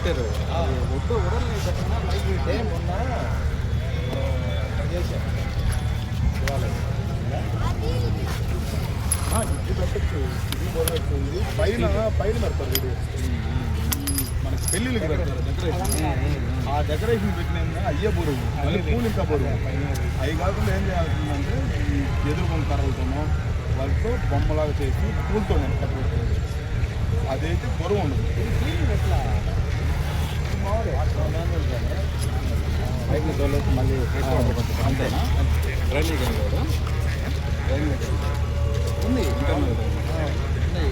పెట్టారు ఒడ్డు ఉడల్ని పెట్టినా లైట్ పెట్టే మొన్న చేశారు ఇది పెట్టచ్చు ఇది బొరవచ్చింది పైన పైన పెడతారు ఇది మనకి పెళ్ళిళ్ళకి పెడతారు డెకరేషన్ ఆ డెకరేషన్ పెట్టిన అయ్యే బరువు మళ్ళీ పూలు ఇంకా బరువు అవి కాకుండా ఏం చేయాల్సిందంటే ఈ ఎదురుకొండ కర్రలతోనో వాళ్ళతో బొమ్మలాగా చేసి పూలతో కట్టబెట్టారు అదైతే బరువు ఉండదు ఎట్లా బైక్ని తోలేసి మళ్ళీ అంతేనా రైల్వే ఉంది ఇంకా ఉన్నాయి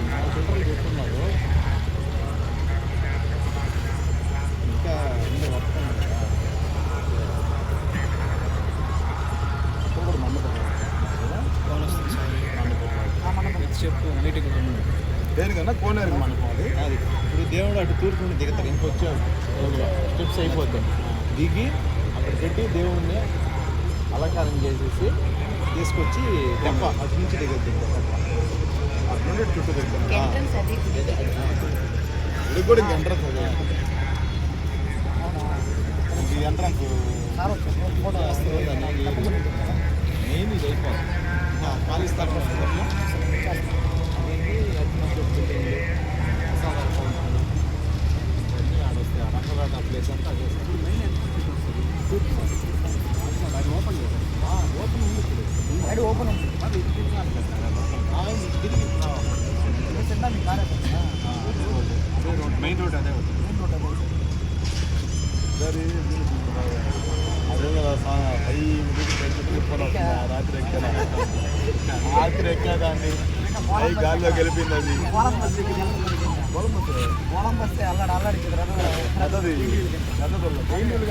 మా చుట్టాలు చెప్తున్నారు ఇంకా ఉంది వర్షం అప్పుడు కూడా మండపం చెప్పు మీటింగ్ దేనికన్నా కోనేరు మండపం అది అది ఇప్పుడు దేవుడు అటు తూర్పు నుండి దిగుతారు ఇంకొచ్చాడు స్టెప్స్ అయిపోతాయి దిగి అక్కడ పెట్టి దేవుడిని అలంకారం చేసేసి తీసుకొచ్చి తెప్ప అటు నుంచి దిగద్దు అటు నుండి చుట్టూ దిగుతాం ఇది కూడా ఇంక ఎంట్రన్స్ అది ఈ ఎంట్రన్స్ ఫోటో వస్తుంది మెయిన్ ఇది అయిపోతుంది ఖాళీ స్థలం ఆడొస్తే రంగరాట ప్లేస్ అంతా అదే అది ఓపెన్ ఓపెన్ ఉంది ఇప్పుడు ఓపెన్ ఉంది మెయిన్ రోడ్ అదే అదే కదా రాత్రి ఎక్కేదాన్ని గాల్లో గెలిపింది అది అల్లడి